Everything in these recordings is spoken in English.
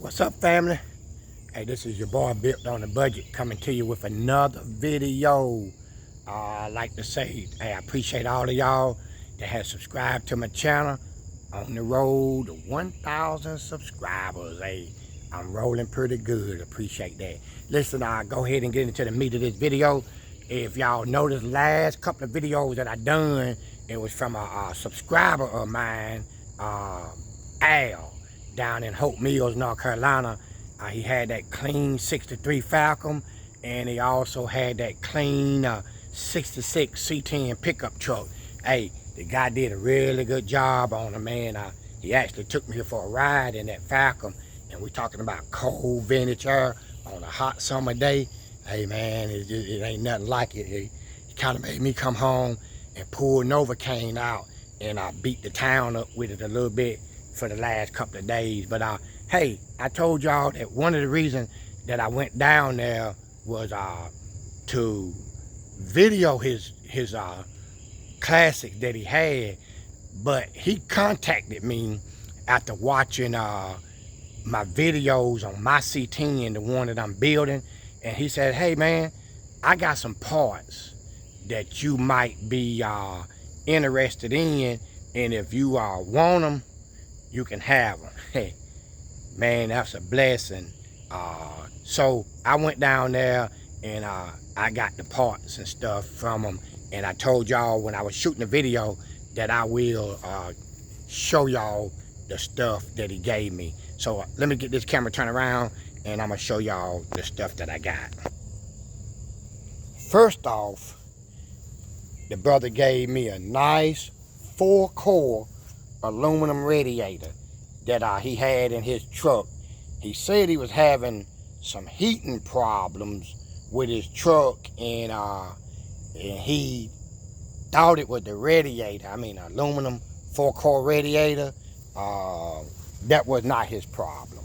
What's up, family? Hey, this is your boy Built on the Budget coming to you with another video. I'd like to say, hey, I appreciate all of y'all that have subscribed to my channel. On the road to 1,000 subscribers. Hey, I'm rolling pretty good. Appreciate that. Listen, I'll go ahead and get into the meat of this video. If y'all noticed, last couple of videos that I done, it was from a subscriber of mine, Al, down in Hope Mills, North Carolina. He had that clean 63 Falcon, and he also had that clean 66 C10 pickup truck. Hey, the guy did a really good job on him, man. He actually took me here for a ride in that Falcon, and we're talking about cold vintage air on a hot summer day. Hey, man, it ain't nothing like it. He kind of made me come home and pull Novocaine out, and I beat the town up with it a little bit for the last couple of days. But hey, I told y'all that one of the reasons that I went down there was to video his classic that he had. But he contacted me after watching my videos on my C10, the one that I'm building, and he said, hey man, I got some parts that you might be interested in, and if you want them, you can have them. Hey, man, that's a blessing. So I went down there and I got the parts and stuff from him, and I told y'all when I was shooting the video that I will show y'all the stuff that he gave me. So let me get this camera turned around and I'm gonna show y'all the stuff that I got. First off, the brother gave me a nice 4-core aluminum radiator that he had in his truck. He said he was having some heating problems with his truck, and he thought it was the radiator. I mean, aluminum 4-core radiator. That was not his problem.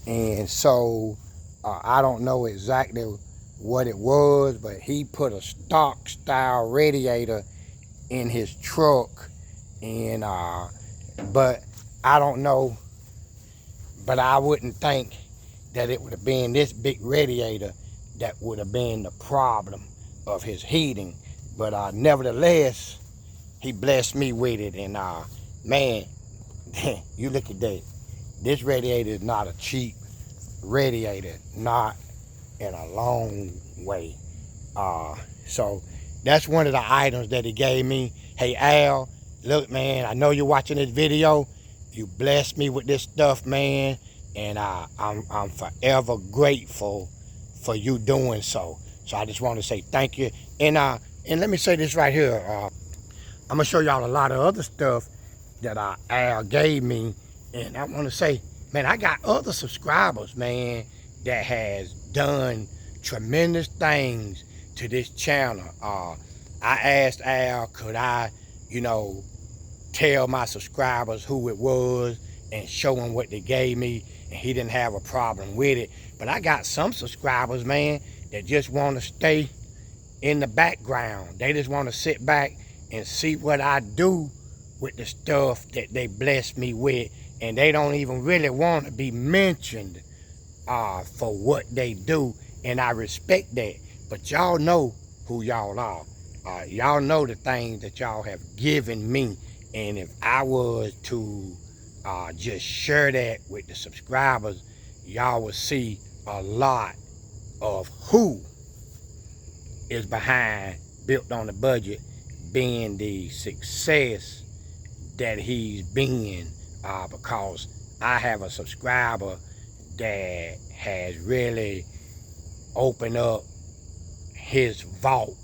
And so I don't know exactly what it was, but he put a stock style radiator in his truck, and but I don't know, but I wouldn't think that it would have been this big radiator that would have been the problem of his heating. But nevertheless, he blessed me with it, and man, you look at that. This radiator is not a cheap radiator, not in a long way. So that's one of the items that he gave me. Hey Al, look man, I know you're watching this video. You blessed me with this stuff, man, and I'm forever grateful for you doing so. So I just want to say thank you. And let me say this right here. I'm gonna show y'all a lot of other stuff that Al gave me, and I want to say, man, I got other subscribers, man, that has done tremendous things to this channel. I asked Al, could I, tell my subscribers who it was and show them what they gave me, and he didn't have a problem with it. But I got some subscribers, man, that just want to stay in the background. They just want to sit back and see what I do with the stuff that they bless me with, and they don't even really want to be mentioned for what they do, and I respect that. But y'all know who y'all are. Y'all know the things that y'all have given me, and if I was to just share that with the subscribers, y'all would see a lot of who is behind Built on the Budget being the success that he's been, because I have a subscriber that has really opened up his vault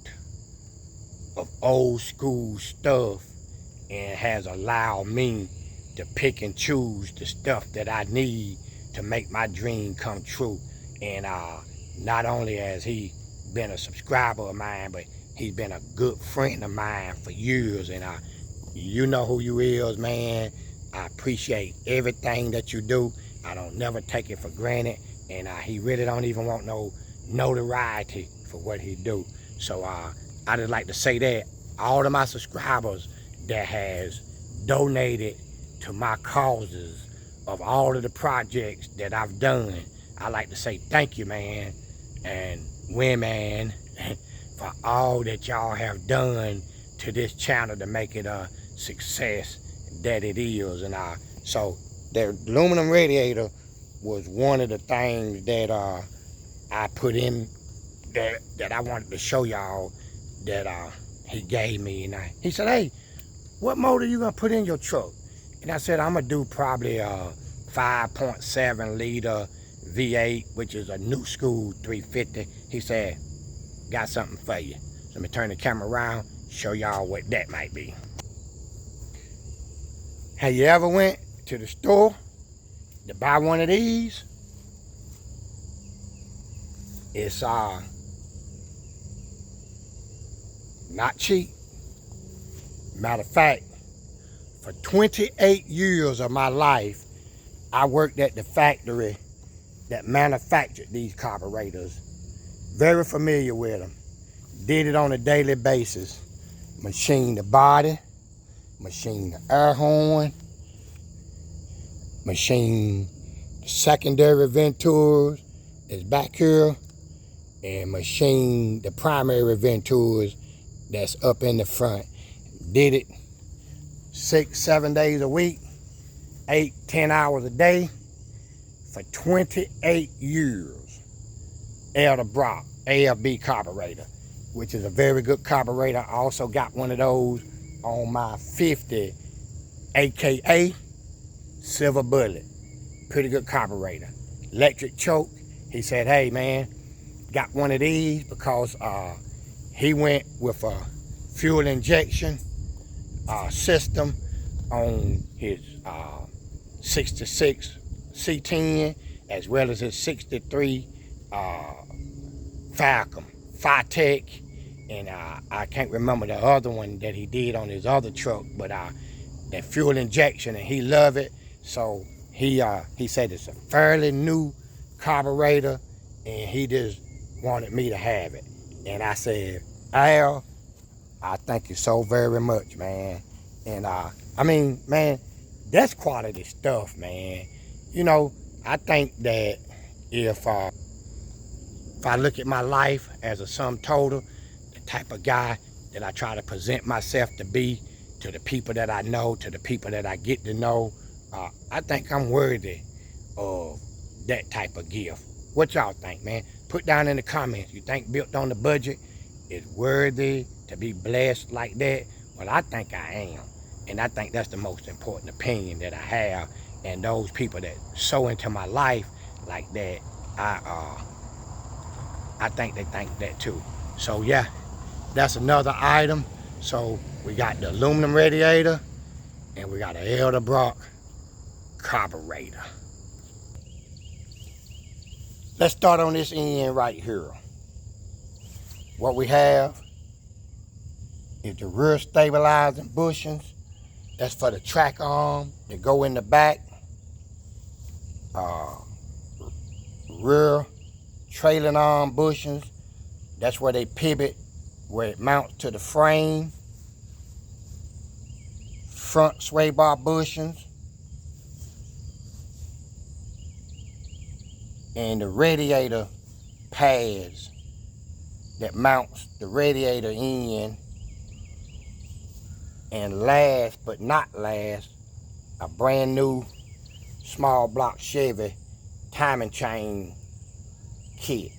of old school stuff and has allowed me to pick and choose the stuff that I need to make my dream come true. And not only has he been a subscriber of mine, but he's been a good friend of mine for years. And you know who you is, man. I appreciate everything that you do. I don't never take it for granted, and he really don't even want no notoriety for what he do. So I just like to say that all of my subscribers that has donated to my causes, of all of the projects that I've done. I like to say thank you, man, and women, for all that y'all have done to this channel to make it a success that it is. And so the aluminum radiator was one of the things that I put in that I wanted to show y'all that he gave me. And he said, hey, what motor you gonna put in your truck? And I said, I'm gonna do probably a 5.7 liter V8, which is a new school 350. He said, got something for you. So let me turn the camera around, show y'all what that might be. Have you ever went to the store to buy one of these? It's not cheap. Matter of fact, for 28 years of my life, I worked at the factory that manufactured these carburetors. Very familiar with them. Did it on a daily basis. Machined the body, machined the air horn, machined the secondary ventures that's back here, and machined the primary ventures that's up in the front. Did it 6-7 days a week, 8-10 hours a day for 28 years. Brock AFB carburetor, which is a very good carburetor. I also got one of those on my 50 AKA Silver Bullet. Pretty good carburetor. Electric choke. He said, hey man, got one of these because he went with a fuel injection system on his 66 C10 as well as his 63 Falcon, Phytech, and I can't remember the other one that he did on his other truck, but that fuel injection, and he loved it. So he said it's a fairly new carburetor, and he just wanted me to have it. And I said, Al, I thank you so very much, man. And I mean, man, that's quality stuff, man. You know, I think that if I look at my life as a sum total, the type of guy that I try to present myself to be to the people that I know, to the people that I get to know, I think I'm worthy of that type of gift. What y'all think, man? Put down in the comments. You think Built on the Budget is worthy to be blessed like that? Well, I think I am. And I think that's the most important opinion that I have. And those people that sow into my life like that, I think they think that too. So yeah, that's another item. So we got the aluminum radiator and we got an Brock carburetor. Let's start on this end right here. What we have is the rear stabilizing bushings. That's for the track arm that go in the back. Rear trailing arm bushings. That's where they pivot, where it mounts to the frame. Front sway bar bushings. And the radiator pads that mounts the radiator in. And last but not last, a brand new small block Chevy timing chain kit.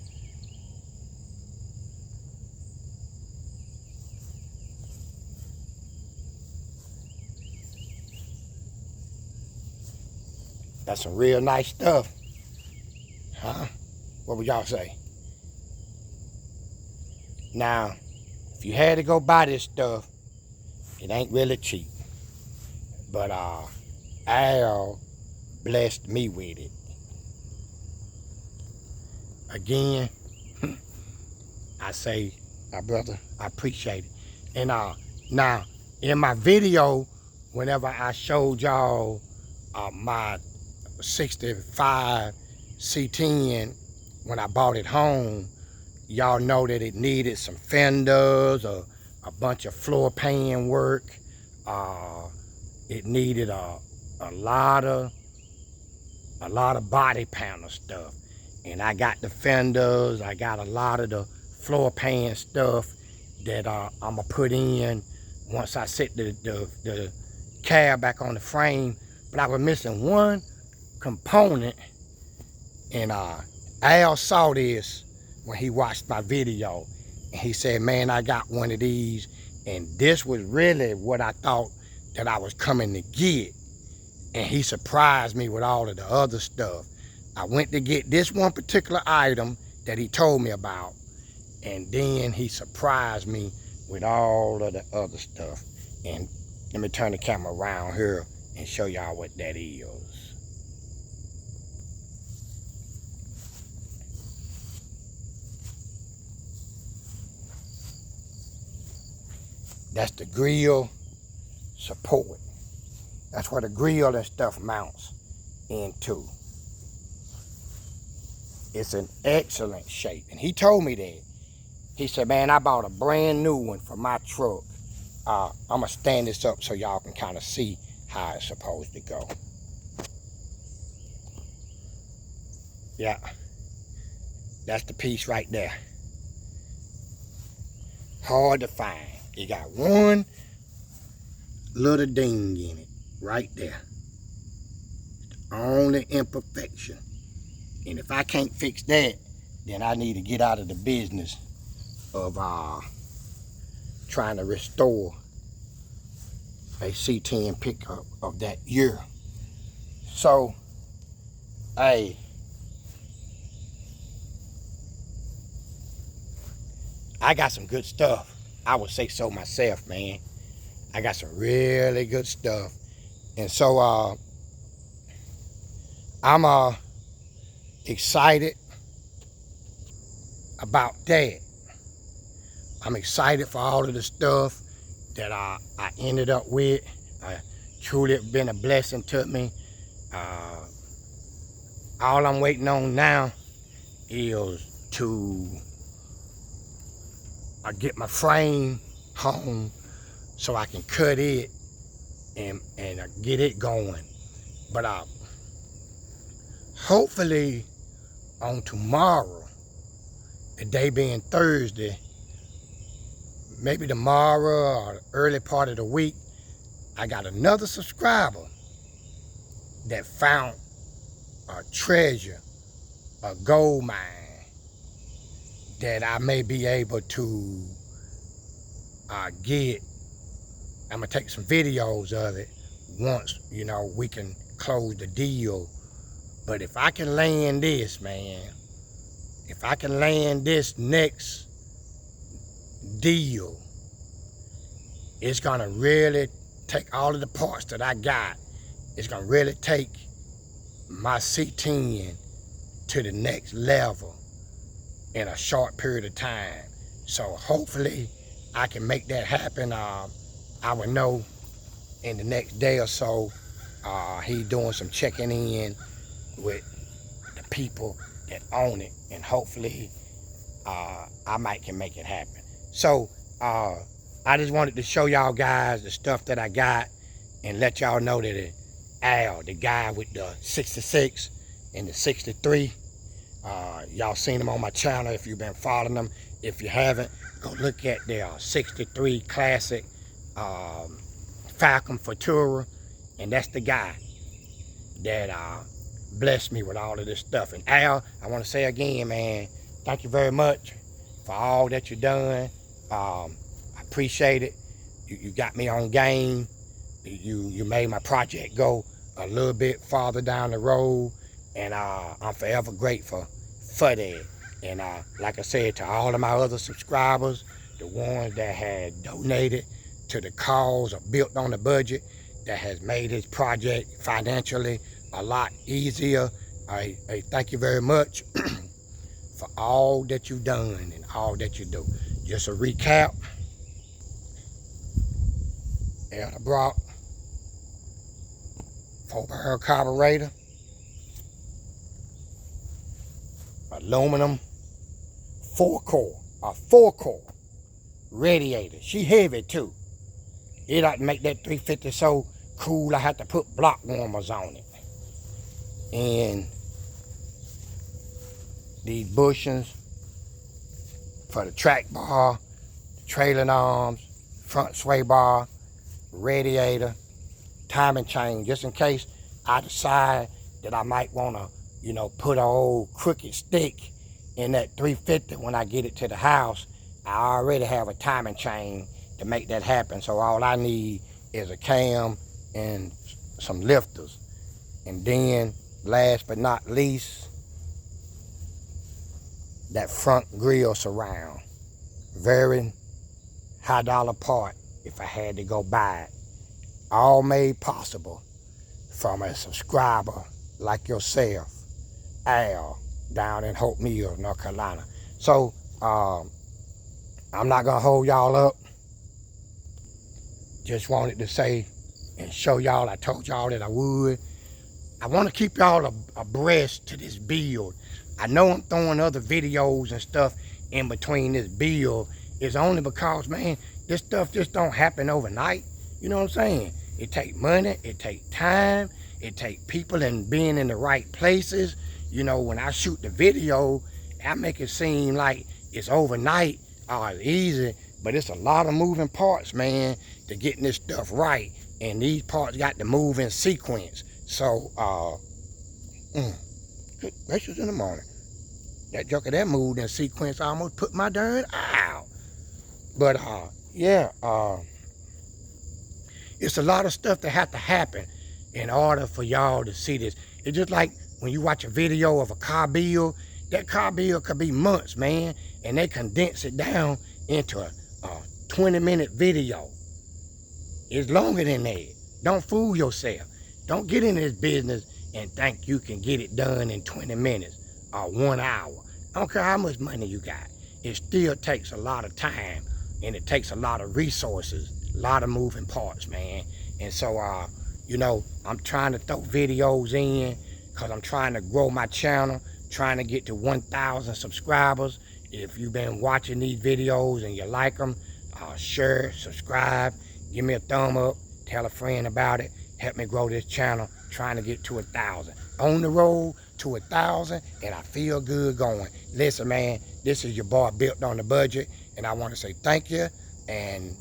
That's some real nice stuff. Huh? What would y'all say? Now, if you had to go buy this stuff, it ain't really cheap. But Al blessed me with it. Again, I say, my brother, I appreciate it. And now, in my video, whenever I showed y'all my 65 C10, when I bought it home, y'all know that it needed some fenders, a bunch of floor pan work. It needed a lot of a lot of body panel stuff. And I got the fenders, I got a lot of the floor pan stuff that I'm gonna put in once I set the cab back on the frame. But I was missing one component, and Al saw this when he watched my video, and he said, man, I got one of these, and this was really what I thought that I was coming to get. And he surprised me with all of the other stuff. I went to get this one particular item that he told me about, and then he surprised me with all of the other stuff. And let me turn the camera around here and show y'all what that is. That's the grill support. That's where the grill and stuff mounts into. It's in excellent shape. And he told me that. He said, man, I bought a brand new one for my truck. I'm going to stand this up so y'all can kind of see how it's supposed to go. Yeah. That's the piece right there. Hard to find. You got one little ding in it right there. The only imperfection. And if I can't fix that, then I need to get out of the business of trying to restore a C10 pickup of that year. So, hey, I got some good stuff. I would say so myself, man. I got some really good stuff. And so I'm excited about that. I'm excited for all of the stuff that I ended up with. Truly been a blessing to me. All I'm waiting on now is to get my frame home so I can cut it and get it going. But hopefully on tomorrow, the day being Thursday, maybe tomorrow or early part of the week, I got another subscriber that found a treasure, a gold mine, that I may be able to get. I'm gonna take some videos of it once, you know, we can close the deal. But if I can land this, man, if I can land this next deal, it's gonna really take all of the parts that I got. It's gonna really take my C10 to the next level in a short period of time. So hopefully I can make that happen. I will know in the next day or so. He's doing some checking in with the people that own it, and hopefully I can make it happen. So I just wanted to show y'all guys the stuff that I got and let y'all know that Al, the guy with the 66 and the 63, y'all seen him on my channel if you've been following them. If you haven't, go look at their 63 classic Falcon Futura, and that's the guy that blessed me with all of this stuff. And Al, I want to say again, man, thank you very much for all that you've done. I appreciate it. You got me on game. You made my project go a little bit farther down the road, and I'm forever grateful for that. And like I said, to all of my other subscribers, the ones that had donated to the cause or built on the budget, that has made this project financially a lot easier, I thank you very much for all that you've done and all that you do. Just a recap. I brought 4-barrel carburetor, aluminum, 4-core radiator. She heavy too. It ought to make that 350 so cool I had to put block warmers on it. and these bushings for the track bar, trailing arms, front sway bar, radiator, timing chain, just in case I decide that I might want to, put an old crooked stick in that 350 when I get it to the house. I already have a timing chain to make that happen. So all I need is a cam and some lifters. And then, last but not least, that front grill surround. Very high dollar part if I had to go buy it. All made possible from a subscriber like yourself, Al, down in Hope Mills, North Carolina. So, I'm not gonna hold y'all up. Just wanted to say and show y'all, I told y'all that I would. I want to keep y'all abreast to this build. I know I'm throwing other videos and stuff in between this build. It's only because, man, this stuff just don't happen overnight. You know what I'm saying? It take money, it take time, it take people and being in the right places. When I shoot the video, I make it seem like it's overnight or it's easy, but it's a lot of moving parts, man, to getting this stuff right. And these parts got to move in sequence. So, good gracious in the morning. That joker that moved in sequence almost put my darn eye out. But, yeah, it's a lot of stuff that have to happen in order for y'all to see this. It's just like when you watch a video of a car build, that car build could be months, man, and they condense it down into a 20-minute video. It's longer than that. Don't fool yourself. Don't get into this business and think you can get it done in 20 minutes or 1 hour. I don't care how much money you got. It still takes a lot of time, and it takes a lot of resources, a lot of moving parts, man. And so, I'm trying to throw videos in because I'm trying to grow my channel, trying to get to 1,000 subscribers. If you've been watching these videos and you like them, share, subscribe, give me a thumb up, tell a friend about it, help me grow this channel, trying to get to 1,000. On the road to 1,000, and I feel good going. Listen, man, this is your boy Built on the Budget, and I want to say thank you, and